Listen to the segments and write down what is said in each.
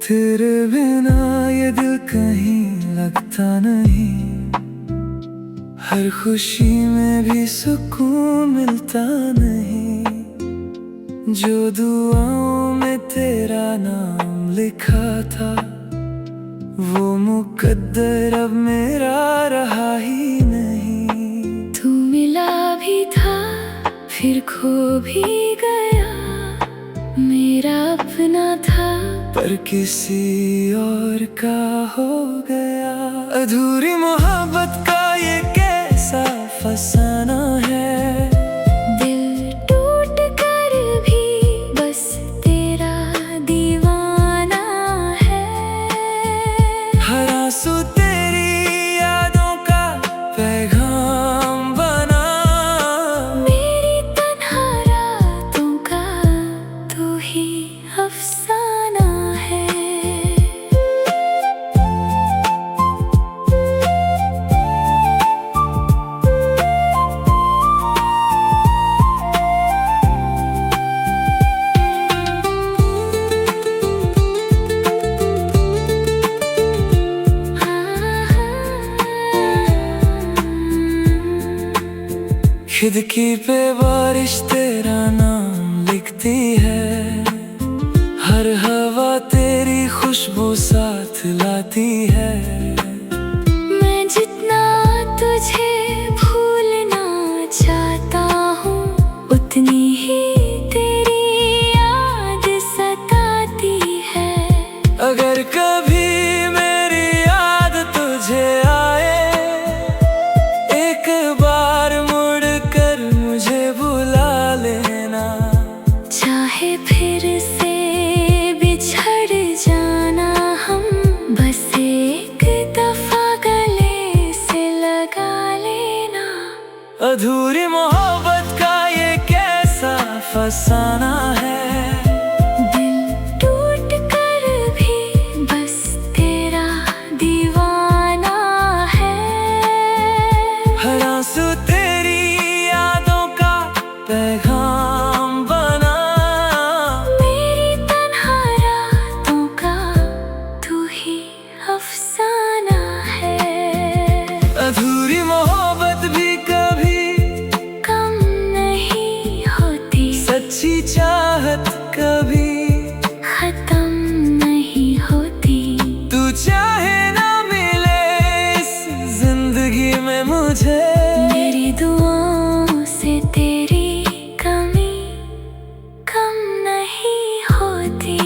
तेरे बिना ये दिल कहीं लगता नहीं, हर खुशी में भी सुकून मिलता नहीं। जो दुआओं में तेरा नाम लिखा था, वो मुकद्दर अब मेरा रहा ही नहीं। तू मिला भी था फिर खो भी गया, मेरा अपना था पर किसी और का हो गया। अधूरी मोहब्बत का ये कैसा फसाना है, दिल टूट कर भी बस तेरा दीवाना है। हर आंसू तेरी यादों का पैगाम बना, मेरी तन्हा रातों का तू ही अफसाना है। खिड़की पे बारिश तेरा नाम लिखती है, हर हवा तेरी खुशबू साथ लाती है। मैं जितना तुझे भूलना चाहता हूँ, उतनी ही तेरी याद सताती है। अगर कभी मेरी याद तुझे आए, एक बार मुड़ कर मुझे बुला लेना। चाहे फिर से बिछड़ जाना हम, बस एक दफा गले से लगा लेना। अधूरी मोहब्बत का ये कैसा फसाना है, दिल टूट कर भी बस तेरा दीवाना है। हर आंसू तेरी यादों का पैगाम बना, मेरी तन्हा रातों का तू ही अफसाना है। अधूरी मोहब्बत भी कभी कम नहीं होती, सच्ची चाहत कभी खत्म नहीं होती। तू चाहे ना मिले इस जिंदगी में मुझे, मेरी दुआओं से तेरी कमी कम नहीं होती।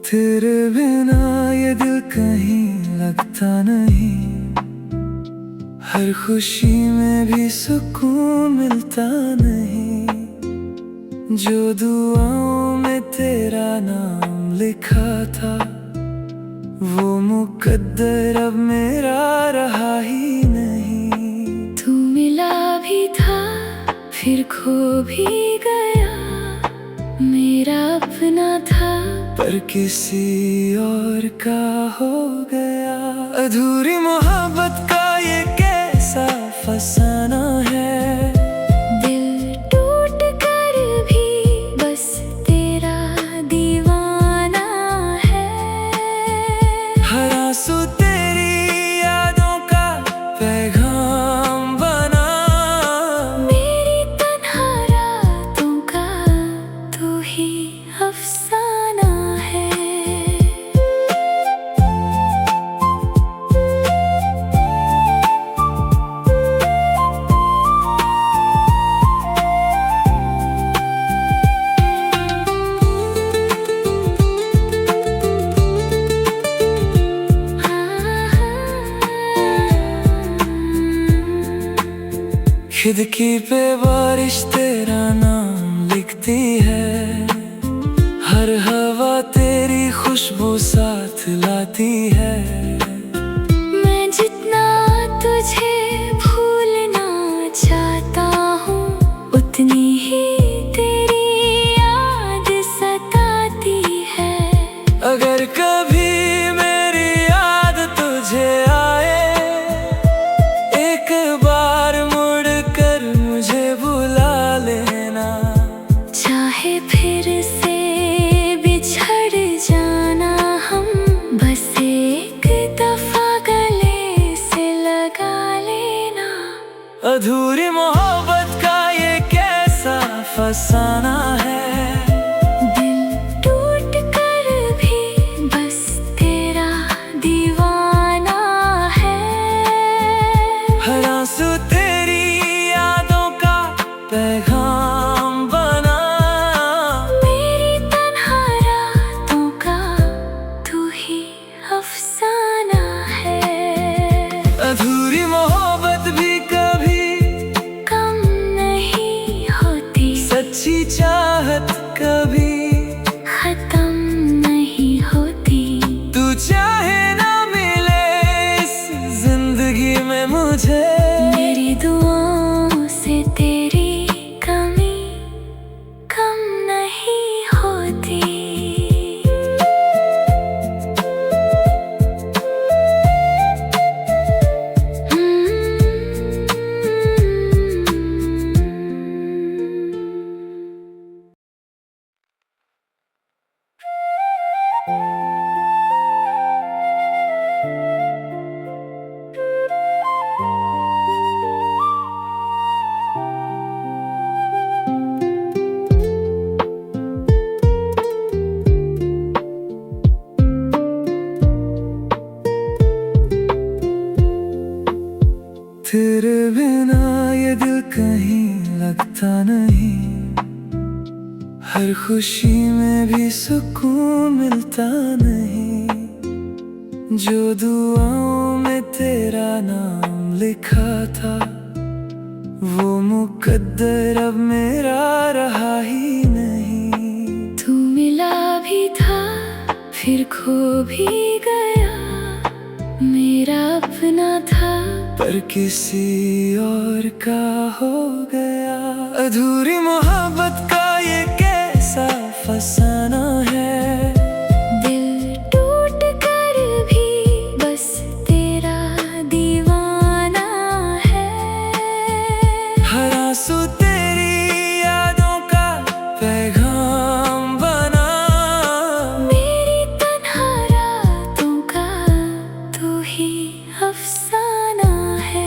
तेरे बिना ये दिल कहीं लगता नहीं, हर खुशी में भी सुकून मिलता नहीं। जो दुआओं में तेरा नाम लिखा था, वो मुकद्दर अब मेरा रहा ही नहीं। तू मिला भी था फिर खो भी गया, मेरा अपना था पर किसी और का हो गया। अधूरी मोहब्बत का ये कैसा फसाना है, दिल टूट कर भी बस तेरा दीवाना है। हर आंसू तेरी यादों का पैगाम बना, मेरी तन्हा रातों का तू ही अफसाना है। खिड़की पे बारिश तेरा नाम लिखती है, हर हवा तेरी खुशबू साथ लाती है। मैं जितना तुझे भूलना चाहता हूँ, उतनी ही तेरी याद सताती है। अगर कभी मेरी याद तुझे आए, एक बार मुड़ कर मुझे बुला लेना। चाहे फिर से बिछड़ जाना हम, बस एक दफा गले से लगा लेना। अधूरी मोहब्बत का ये कैसा फसाना है, दिल टूट कर भी बस तेरा दीवाना है। हर आंसू तेरी यादों का पैगाम बना। मेरी तन्हा रातों का तू ही अफसाना है। अधूरी मोहब्बत भी कभी कम नहीं होती, सच्ची चाहत कभी खत्म नहीं होती। तू चाहे ना मिले इस जिंदगी में मुझे, मेरी दुआओं से तेरी कमी कम नहीं होती। तेरे बिना ये दिल कहीं लगता नहीं, हर खुशी में भी सुकून मिलता नहीं। जो दुआओं में तेरा नाम लिखा था, वो मुकद्दर अब मेरा रहा ही नहीं। तू मिला भी था फिर खो भी गया, मेरा अपना था पर किसी और का हो गया। अधूरी मोहब्बत का ये कैसा फसाना है, दिल टूट कर भी बस तेरा दीवाना है। हर आंसू तेरी यादों का पैगाम बना। मेरी तन्हा रातों का तू ही अफसाना है।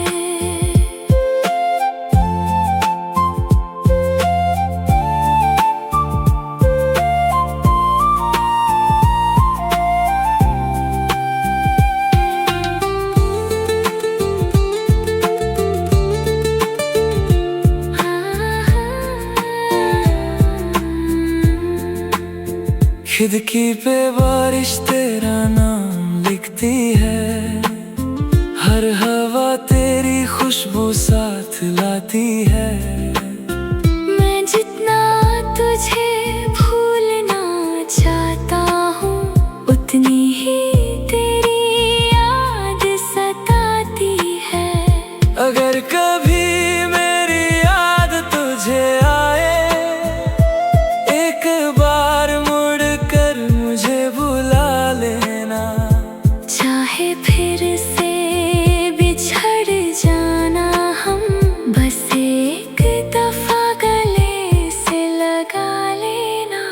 खिड़की पे बारिश तेरा नाम लिखती है, हर हवा तेरी खुशबू साथ लाती है। मैं जितना तुझे भूलना चाहता हूँ, उतनी ही तेरी याद सताती है। अगर कभी मेरी याद तुझे आए, एक बार मुड़ कर मुझे बुला लेना। चाहे फिर से बिछड़ जाना हम, बस एक दफा गले से लगा लेना।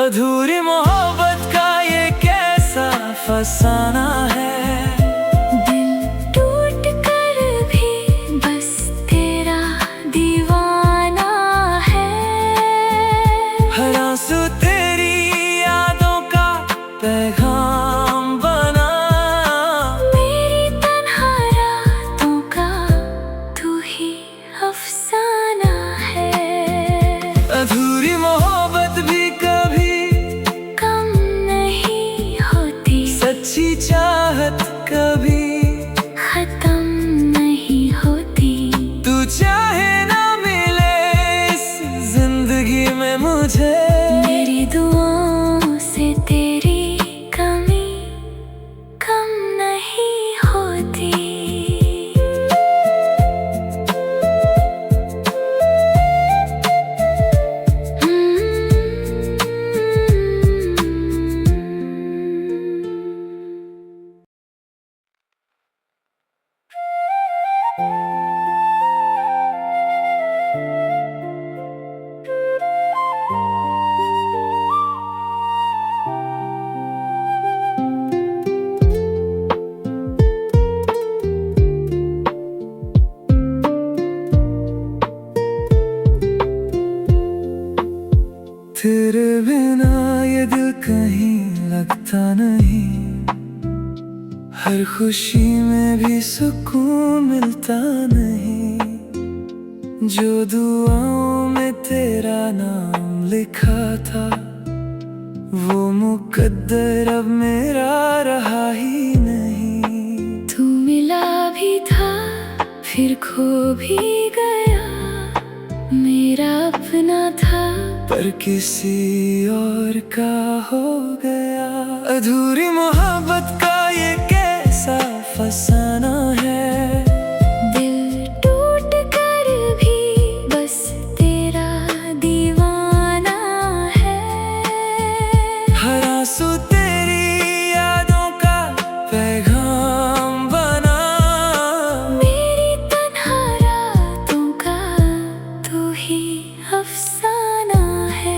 अधूरी मोहब्बत का ये कैसा फसाना है, दिल टूट कर भी बस तेरा दीवाना है। हर आंसू तेरी यादों का पैगाम बना। मेरी तन्हा रातों का तू ही अफसाना है। अधूरी मोहब्बत भी कभी कम नहीं होती, सच्ची चाहत कभी खत्म नहीं होती। तू चाहे लगता नहीं, हर खुशी में भी सुकून मिलता नहीं। जो दुआओं में तेरा नाम लिखा था, वो मुकद्दर अब मेरा रहा ही नहीं। तू मिला भी था फिर खो भी गया, मेरा अपना था पर किसी और का हो गया। अधूरी मोहब्बत का ये कैसा फसाना है, दिल टूट कर भी बस तेरा दीवाना है। हर आंसू तेरी यादों का पैगाम बना, मेरी तन्हा रातों का तू ही अफसाना है।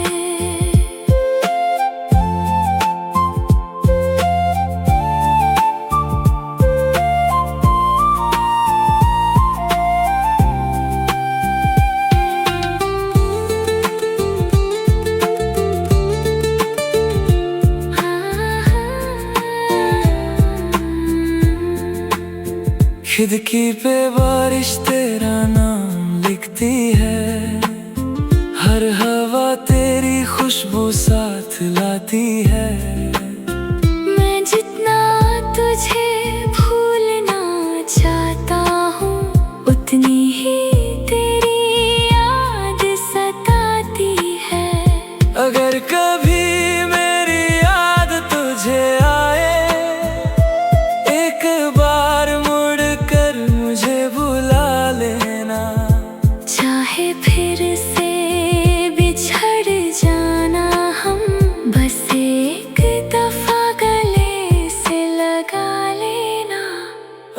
खिड़की पे बारिश तेरा नाम लिखती है, हर हवा तेरी खुशबू साथ लाती है। मैं जितना तुझे भूलना चाहता हूँ, उतनी ही तेरी याद सताती है। अगर कभी मेरी याद तुझे आए, एक बार मुड़ कर मुझे बुला लेना। चाहे फिर से बिछड़ जाना हम, बस एक दफा गले से लगा लेना।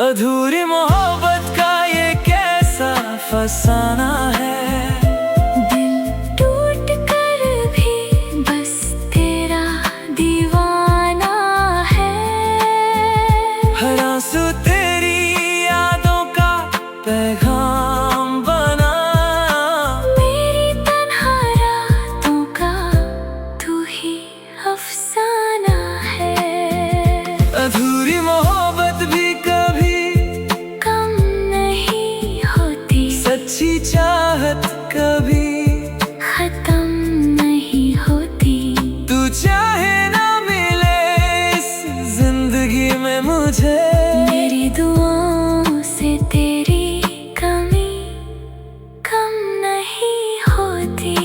अधूरी मोहब्बत का ये कैसा फसाना है, दिल टूट कर भी बस तेरा दीवाना है। हर आंसू तेरी यादों का पैगाम बना, मेरी तन्हा रातों का तू ही अफसाना है। अधूरी मोहब्बत भी कभी कम नहीं होती, सच्ची चाहत कभी खत्म नहीं होती। तू चाहे ना मिले इस जिंदगी में मुझे, मेरी दुआओं से तेरी कमी कम नहीं होती।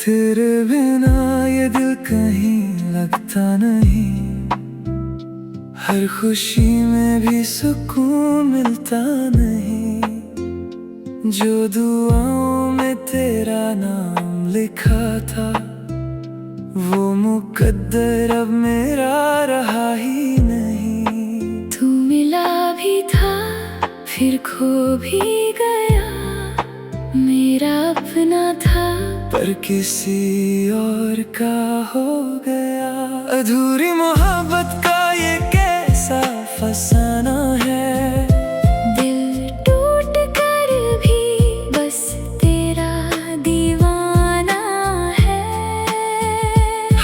तेरे बिना ये दिल कहीं लगता नहीं, हर खुशी में भी सुकून मिलता नहीं। जो दुआओं में तेरा नाम लिखा था, वो मुकद्दर अब मेरा रहा ही नहीं। तू मिला भी था फिर खो भी गया, मेरा अपना था पर किसी और का हो गया। अधूरी मोहब्बत का ये कैसा फसाना है, दिल टूट कर भी बस तेरा दीवाना है।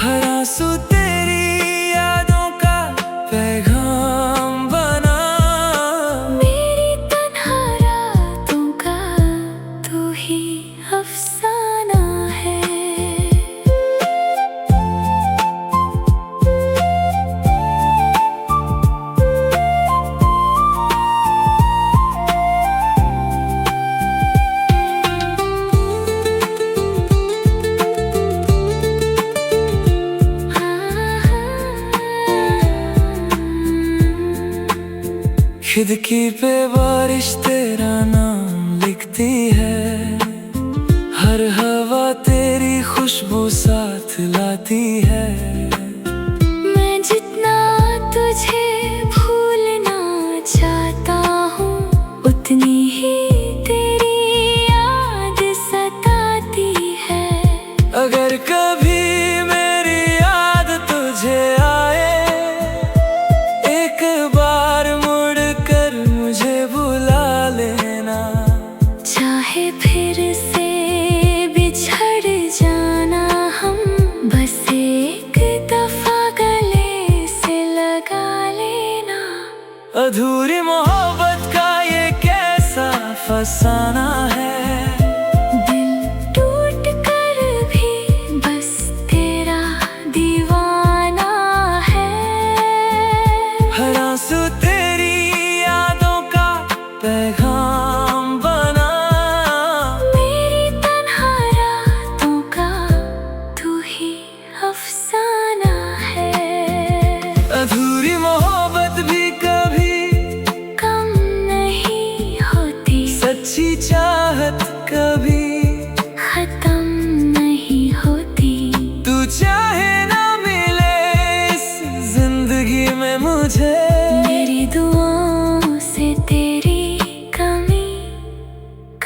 हर आंसू तेरी यादों का पैगाम बना, मेरी तन्हा रातों का तू ही अफसाना है। खिड़की पे बारिश तेरा नाम लिखती लगती है, हर हवा तेरी खुशबू साथ लाती है। मैं जितना तुझे भूलना चाहता हूँ, उतनी ही तेरी याद सताती है। अगर कभी मेरी याद तुझे आए, एक बार मुड़ कर मुझे बुला लेना। चाहे फिर से बिछड़ जाना हम, बस एक दफा गले से लगा लेना। अधूरी मोहब्बत का ये कैसा फसाना है, दिल टूट कर भी बस तेरा दीवाना है। हर आंसू तेरी यादों का पैगाम बना। मेरी तन्हा रातों का तू ही अफसाना है। अधूरी मोहब्बत भी कभी कम नहीं होती, सच्ची चाहत कभी खत्म नहीं होती। तू चाहे ना मिले इस जिंदगी में मुझे, मेरी दुआओं से तेरी कमी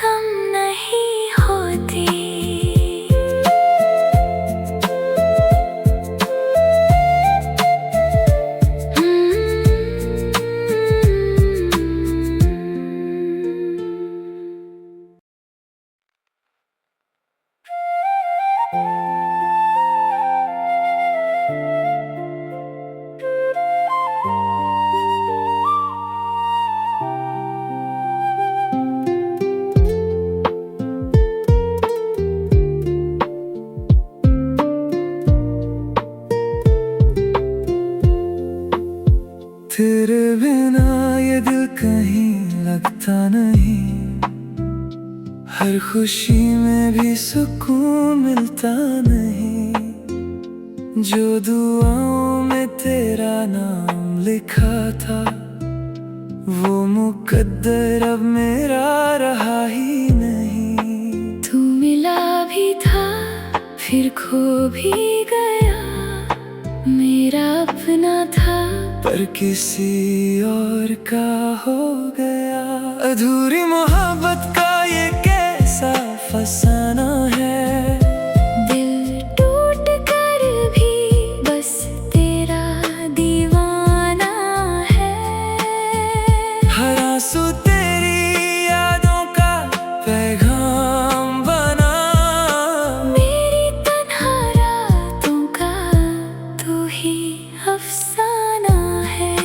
कम नहीं होती। तेरे बिना ये दिल कहीं लगता नहीं, हर खुशी में भी सुकून मिलता नहीं। जो दुआओं में तेरा नाम लिखा था, वो मुकद्दर अब मेरा रहा ही नहीं। तू मिला भी था फिर खो भी गया, मेरा अपना था पर किसी और का हो गया। अधूरी मोहब्बत का ये कैसा फसाना है, दिल टूट कर भी बस तेरा दीवाना है। हर आंसू तेरी यादों का पैगाम बना। मेरी तन्हा रातों का तू ही अफसाना है।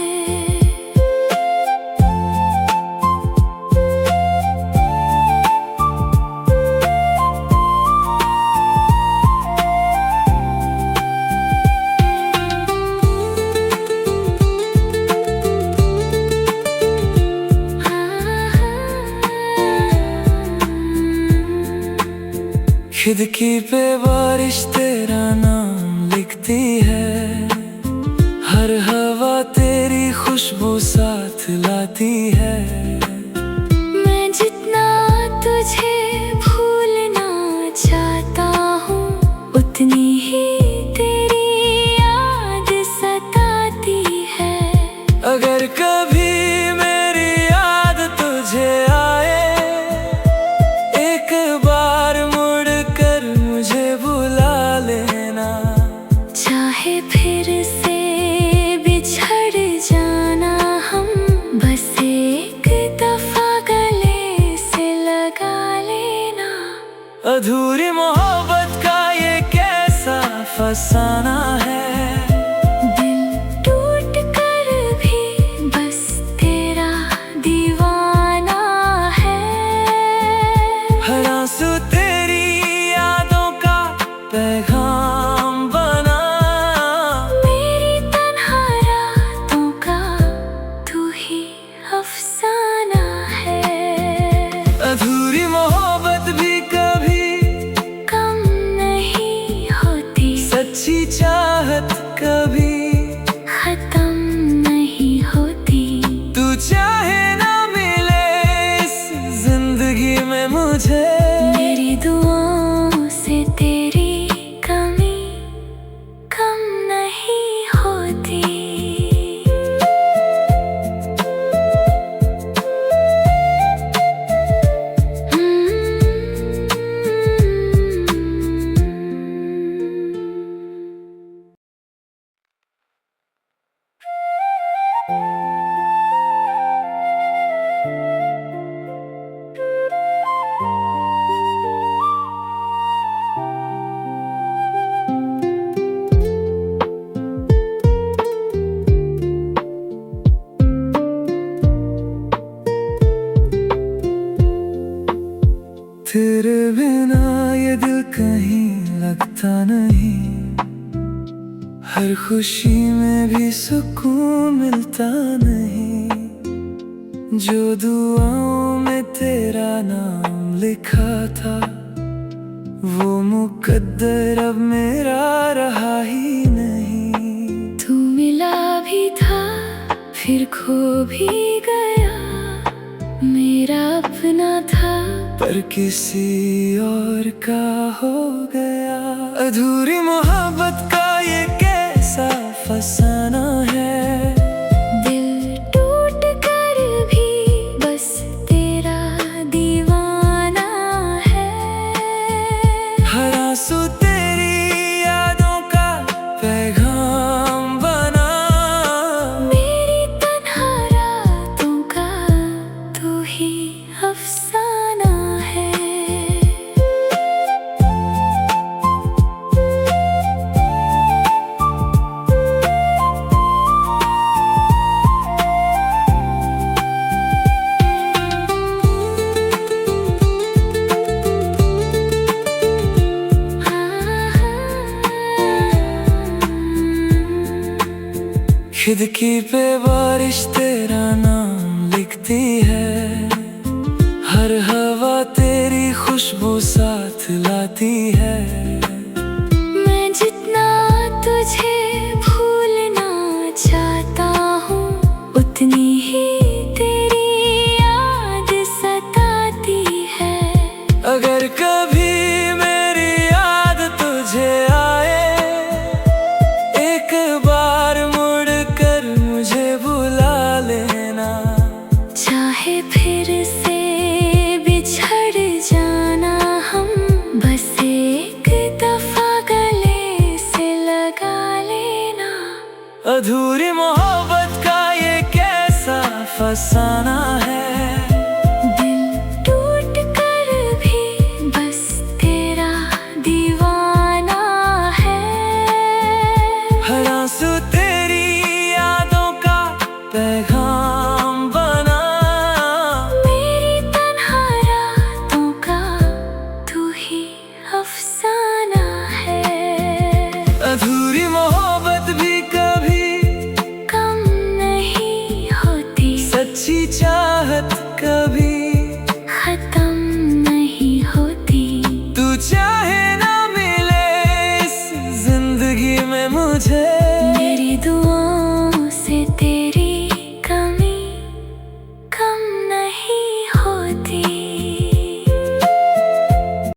खिड़की पे बारिश तेरा नाम लिखती है, हर हवा तेरी खुशबू साथ लाती है। मैं जितना तुझे भूलना चाहता हूँ, उतनी ही तेरी याद सताती है। अगर कभी मेरी याद तुझे आए, एक बार मुड़ कर मुझे बुला लेना। चाहे फिर से बिछड़ जाना हम, बस एक दफा गले से लगा लेना। अधूरी मोहब्बत का ये कैसा फसाना है, दिल टूट कर भी बस तेरा दीवाना है। हर आंसू तेरी यादों का पैगाम बना। मेरी तन्हा रातों का तू ही अफसाना है। अधूरी मोहब्बत भी कभी कम नहीं होती, सच्ची चाहत बिना ये दिल कहीं लगता नहीं, हर खुशी में भी सुकून मिलता नहीं। जो दुआओं में तेरा नाम लिखा था, वो मुकद्दर अब मेरा रहा ही नहीं। तू मिला भी था फिर खो भी गया, मेरा अपना था पर किसी और का हो गया। अधूरी मोहब्बत का ये कैसा फसाना है, दिल टूट कर भी बस तेरा दीवाना है। हर आंसू तेरी यादों का पैगाम बना, मेरी तन्हा रातों का तू ही अफसाना है। खिड़की पे बारिश तेरा नाम लिखती है, हर हवा तेरी खुशबू साथ लाती है। मैं जितना तुझे भूलना चाहता हूँ, उतनी ही तेरी याद सताती है। अगर कभी